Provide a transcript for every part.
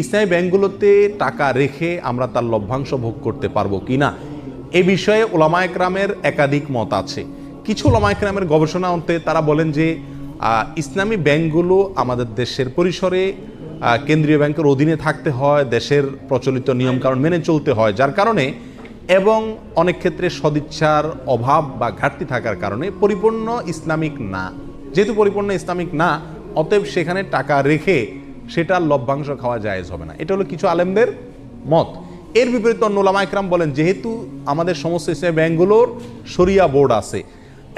ইসলামী ব্যাংকগুলোতে টাকা রেখে আমরা তার লভ্যাংশ ভোগ করতে পারবো কিনা এ বিষয়ে ওলামায়ে কেরামের একাধিক মত আছে। কিছু ওলামায়ে কেরামের গবেষণা অন্তে তারা বলেন যে ইসলামী ব্যাংকগুলো আমাদের দেশের পরিসরে কেন্দ্রীয় ব্যাংকের অধীনে থাকতে হয়, দেশের প্রচলিত নিয়মকানুন মেনে চলতে হয়, যার কারণে এবং অনেক ক্ষেত্রে সদিচ্ছার অভাব বা ঘাটতি থাকার কারণে পরিপূর্ণ ইসলামিক না। যেহেতু পরিপূর্ণ ইসলামিক না, অতএব সেখানে টাকা রেখে সেটার লভ্যাংশ খাওয়া জায়েজ হবে না। এটা হলো কিছু আলেমদের মত। এর বিপরীতে অন্য ওলামায়ে কেরাম বলেন যেহেতু আমাদের সমস্ত ইসলামী ব্যাংকগুলোর শরিয়া বোর্ড আছে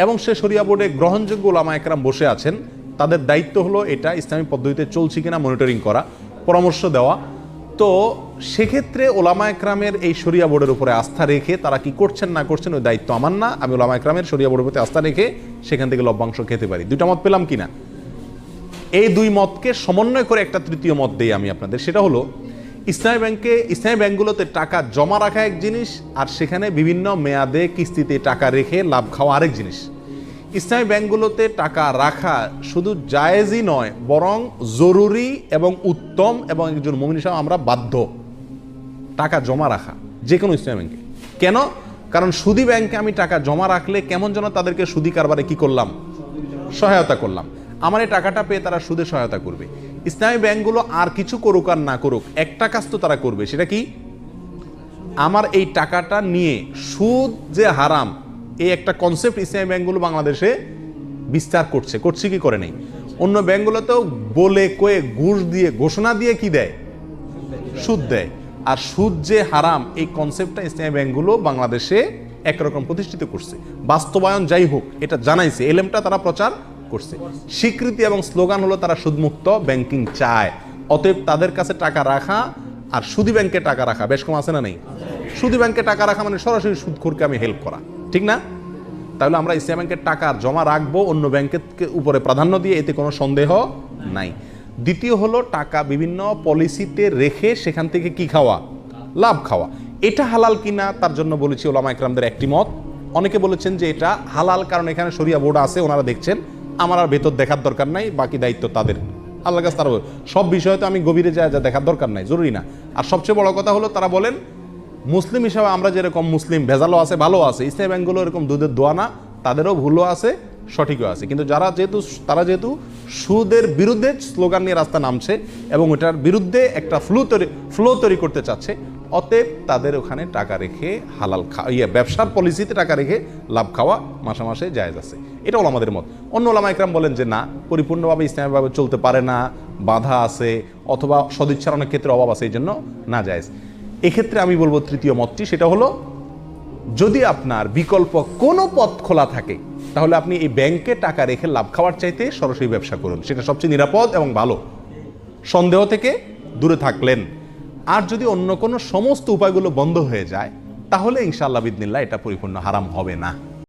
এবং সে শরিয়া বোর্ডে গ্রহণযোগ্য ওলামায়ে কেরাম বসে আছেন, তাদের দায়িত্ব হলো এটা ইসলামী পদ্ধতিতে চলছে কিনা মনিটরিং করা, পরামর্শ দেওয়া। তো সেক্ষেত্রে ওলামায়ে কেরামের এই শরিয়া বোর্ডের উপরে আস্থা রেখে তারা কি করছেন না করছেন ওই দায়িত্ব আমার না। আমি ওলামায়ে কেরামের শরিয়া বোর্ডের প্রতি আস্থা রেখে সেখান থেকে লভ্যাংশ খেতে পারি। দুইটা মত পেলাম কিনা? এই দুই মতকে সমন্বয় করে একটা তৃতীয় মত দেই আমি আপনাদের। সেটা হলো ইসলামী ব্যাংকগুলোতে টাকা জমা রাখা এক জিনিস, আর সেখানে বিভিন্ন মেয়াদে কিস্তিতে টাকা রেখে লাভ খাওয়া আরেক জিনিস। ইসলামী ব্যাংকগুলোতে টাকা রাখা শুধু জায়েজই নয়, বরং জরুরি এবং উত্তম, এবং একজন মুমিন হিসেবে আমরা বাধ্য টাকা জমা রাখা যে কোনো ইসলামী ব্যাংকে। কেন? কারণ সুদী ব্যাংকে আমি টাকা জমা রাখলে কেমন যেন তাদেরকে সুদী কারবারে কি করলাম, সহায়তা করলাম। আমার এই টাকাটা পেয়ে তারা সুদে সহায়তা করবে। ইসলামী ব্যাংকগুলো আর কিছু করুক আর না করুক, একটা কাজ তো তারা করবে, সেটা কি? আমার এই টাকাটা নিয়ে সুদ যে হারাম, এই একটা কনসেপ্ট ইসলামী ব্যাংকগুলো বাংলাদেশে বিস্তার করছে কি করে নেই? অন্য ব্যাংকগুলোতেও বলে কয়ে ঘুষ দিয়ে ঘোষণা দিয়ে কি দেয়, সুদ দেয়। আর সুদ যে হারাম এই কনসেপ্টটা ইসলামী ব্যাংকগুলো বাংলাদেশে একরকম প্রতিষ্ঠিত করছে। বাস্তবায়ন যাই হোক এটা জানাইছে, এলেমটা তারা প্রচার করছে। স্বীকৃতি এবং স্লোগান হলো তারা সুদমুক্ত ব্যাংকিং চায়। অতএব তাদের কাছে টাকা রাখা আর সুদী ব্যাংকে টাকা রাখা বেশ কম আছে না নেই? সুদী ব্যাংকে টাকা রাখা মানে সরাসরি সুদখোরকে আমি হেল্প করা, ঠিক না? তাহলে আমরা ইসলামী ব্যাংকের টাকা জমা রাখবো অন্য ব্যাংকের উপরে প্রাধান্য দিয়ে, এতে কোনো সন্দেহ নাই। দ্বিতীয় হলো টাকা বিভিন্ন পলিসিতে রেখে সেখান থেকে কি খাওয়া, লাভ খাওয়া। এটা হালাল কিনা তার জন্য বলেছি ওলামায়ে কেরামদের একটি মত। অনেকে বলেছেন যে এটা হালাল, কারণ এখানে শরিয়া বোর্ড আছে, ওনারা দেখছেন, আমার আর ভেতর দেখার দরকার নাই, বাকি দায়িত্ব তাদের, আল্লাহর কাছে তারা সব বিষয়ে তো আমি গভীরে যা দেখার দরকার নাই, জরুরি না। আর সবচেয়ে বড় কথা হলো তারা বলেন মুসলিম হিসাবে আমরা যেরকম মুসলিম, ভেজালও আছে ভালো আছে, ইসলামী ব্যাংকগুলো এরকম দুধের দোয়া না, তাদেরও ভুলও আছে সঠিকও আছে। কিন্তু তারা যেহেতু সুদের বিরুদ্ধে স্লোগান নিয়ে রাস্তা নামছে এবং ওটার বিরুদ্ধে একটা ফ্লো তৈরি করতে চাচ্ছে, অতএব তাদের ওখানে টাকা রেখে হালাল ব্যবসার পলিসিতে টাকা রেখে লাভ খাওয়া মাসে মাসে জায়েজ আছে। এটা ওলামাদের মত। অন্য ওলামায়ে কেরাম বলেন যে না, পরিপূর্ণভাবে ইসলামীভাবে চলতে পারে না, বাধা আছে, অথবা সদিচ্ছার অনেক ক্ষেত্রে অভাব আছে, এই জন্য না জায়েজ। এক্ষেত্রে আমি বলবো তৃতীয় মতটি, সেটা হলো যদি আপনার বিকল্প কোনো পথ খোলা থাকে তাহলে আপনি এই ব্যাংকে টাকা রেখে লাভ খাওয়ার চাইতে সরাসরি ব্যবসা করুন, সেটা সবচেয়ে নিরাপদ এবং ভালো, সন্দেহ থেকে দূরে থাকলেন। আর যদি অন্য কোনো সমস্ত উপায়গুলো বন্ধ হয়ে যায় তাহলে ইনশাআল্লাহ বিদিনিল্লাহ এটা পরিপূর্ণ হারাম হবে না।